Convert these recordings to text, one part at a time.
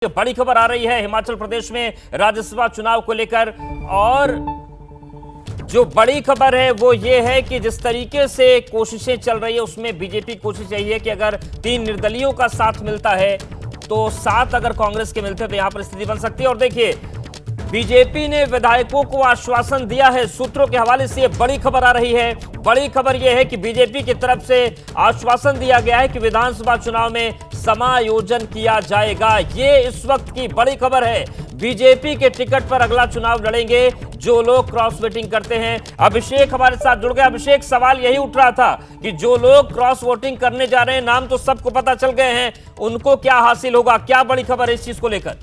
बड़ी खबर आ रही है हिमाचल प्रदेश में राज्यसभा चुनाव को लेकर। और जो बड़ी खबर है वो ये है कि जिस तरीके से कोशिशें चल रही है उसमें बीजेपी कोशिश यही है कि अगर 3 निर्दलीयों का साथ मिलता है तो 7 अगर कांग्रेस के मिलते हैं तो यहां पर स्थिति बन सकती है। और देखिए, बीजेपी ने विधायकों को आश्वासन दिया है। सूत्रों के हवाले से बड़ी खबर आ रही है। बड़ी खबर यह है कि बीजेपी की तरफ से आश्वासन दिया गया है कि विधानसभा चुनाव में समायोजन किया जाएगा। ये इस वक्त की बड़ी खबर है। बीजेपी के टिकट पर अगला चुनाव लड़ेंगे जो लोग क्रॉस वोटिंग करते हैं। अभिषेक हमारे साथ जुड़ गए। अभिषेक, सवाल यही उठ रहा था कि जो लोग क्रॉस वोटिंग करने जा रहे हैं, नाम तो सबको पता चल गए हैं, उनको क्या हासिल होगा? क्या बड़ी खबर है इस चीज को लेकर?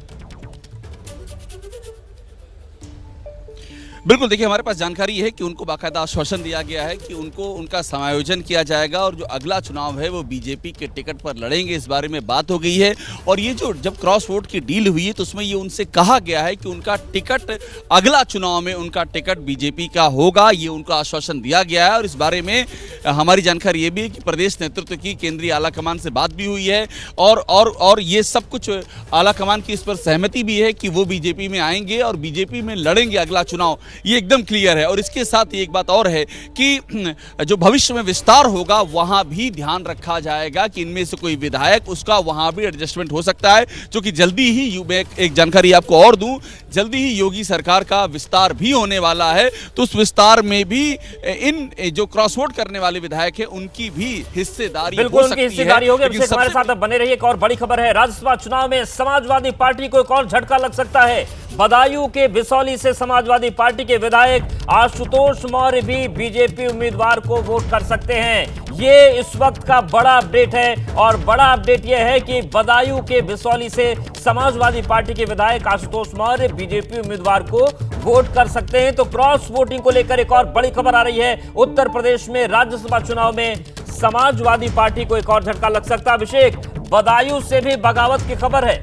बिल्कुल, देखिए, हमारे पास जानकारी है कि उनको बाकायदा आश्वासन दिया गया है कि उनका समायोजन किया जाएगा और जो अगला चुनाव है वो बीजेपी के टिकट पर लड़ेंगे। इस बारे में बात हो गई है। और ये जो जब क्रॉस वोट की डील हुई है तो उसमें ये उनसे कहा गया है कि उनका टिकट अगला चुनाव में उनका टिकट बीजेपी का होगा। ये उनको आश्वासन दिया गया है। और इस बारे में हमारी जानकारी ये भी है कि प्रदेश नेतृत्व की केंद्रीय आलाकमान से बात भी हुई है और ये सब कुछ आलाकमान की इस पर सहमति भी है कि वो बीजेपी में आएंगे और बीजेपी में लड़ेंगे अगला चुनाव। ये एकदम क्लियर है। और इसके साथ ही एक बात और है कि जो भविष्य में विस्तार होगा वहां भी ध्यान रखा जाएगा कि इनमें से कोई विधायक, उसका वहां भी एडजस्टमेंट हो सकता है, जो कि जल्दी ही, मैं एक जानकारी आपको और दूं, जल्दी ही योगी सरकार का विस्तार भी होने वाला है। तो उस विस्तार में भी इन जो क्रॉस वोट करने वाले विधायक है उनकी भी हिस्सेदारी हो सकती है। अभिषेक हमारे साथ बने रहिए। एक और बड़ी खबर है, राज्यसभा चुनाव में समाजवादी पार्टी को एक और झटका लग सकता है। बदायूं के बिसौली से समाजवादी पार्टी के विधायक आशुतोष मौर्य भी बीजेपी उम्मीदवार को वोट कर सकते हैं। ये इस वक्त का बड़ा अपडेट है। और बड़ा अपडेट यह है कि बदायूं के बिसौली से समाजवादी पार्टी के विधायक आशुतोष मौर्य बीजेपी उम्मीदवार को वोट कर सकते हैं। तो क्रॉस वोटिंग को लेकर एक और बड़ी खबर आ रही है। उत्तर प्रदेश में राज्यसभा चुनाव में समाजवादी पार्टी को एक और झटका लग सकता है। अभिषेक, बदायूं से भी बगावत की खबर है।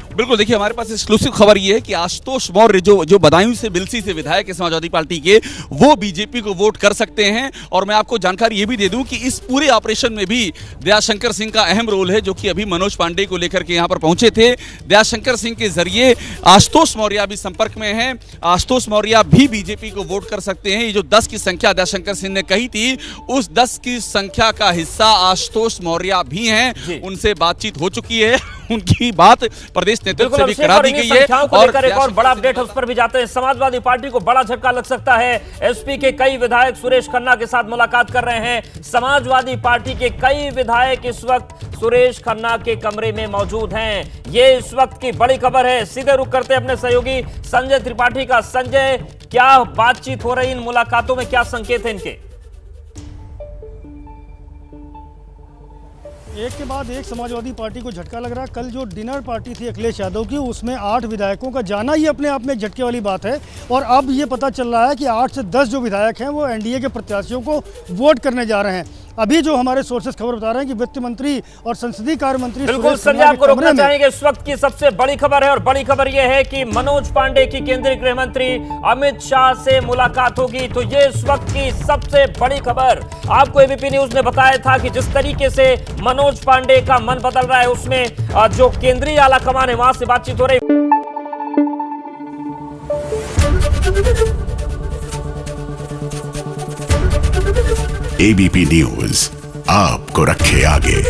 बिल्कुल, देखिए, हमारे पास एक्सक्लूसिव खबर ये है कि आशुतोष मौर्य जो बदायूं से बिलसी से विधायक है समाजवादी पार्टी के, वो बीजेपी को वोट कर सकते हैं। और मैं आपको जानकारी ये भी दे दूं कि इस पूरे ऑपरेशन में भी दयाशंकर सिंह का अहम रोल है, जो कि अभी मनोज पांडे को लेकर के यहाँ पर पहुंचे थे। दयाशंकर सिंह के जरिए आशुतोष मौर्य भी संपर्क में है। आशुतोष मौर्य भी बीजेपी को वोट कर सकते हैं। ये जो 10 की संख्या दयाशंकर सिंह ने कही थी, उस 10 की संख्या का हिस्सा आशुतोष मौर्य भी हैं। उनसे बातचीत हो चुकी है, उनकी बात प्रदेश नेतृत्व से भी करा दी गई है। और एक और बड़ा अपडेट उस पर भी जाते हैं। समाजवादी पार्टी को बड़ा झटका लग सकता है। एसपी के कई विधायक सुरेश खन्ना के साथ मुलाकात कर रहे हैं। समाजवादी पार्टी के कई विधायक इस वक्त सुरेश खन्ना के कमरे में मौजूद हैं। ये इस वक्त की बड़ी खबर है। सीधे रुख करते हैं अपने सहयोगी संजय त्रिपाठी का। संजय, क्या बातचीत हो रही इन मुलाकातों में, क्या संकेत है इनके? एक के बाद एक समाजवादी पार्टी को झटका लग रहा है। कल जो डिनर पार्टी थी अखिलेश यादव की, उसमें 8 विधायकों का जाना ही अपने आप में एक झटके वाली बात है। और अब ये पता चल रहा है कि 8 से 10 जो विधायक हैं वो एनडीए के प्रत्याशियों को वोट करने जा रहे हैं। अभी जो हमारे सोर्सेस खबर बता रहे हैं कि वित्त मंत्री और संसदीय कार्य मंत्री, बिल्कुल संजय, आपको रोकना चाहेंगे। इस वक्त की सबसे बड़ी खबर है। और बड़ी खबर यह है कि मनोज पांडे की केंद्रीय गृह मंत्री अमित शाह से मुलाकात होगी। तो ये इस वक्त की सबसे बड़ी खबर। आपको एबीपी न्यूज ने बताया था कि जिस तरीके से मनोज पांडे का मन बदल रहा है, उसमें जो केंद्रीय आलाकमान है वहां से बातचीत हो रही है। एबीपी न्यूज आपको रखे आगे।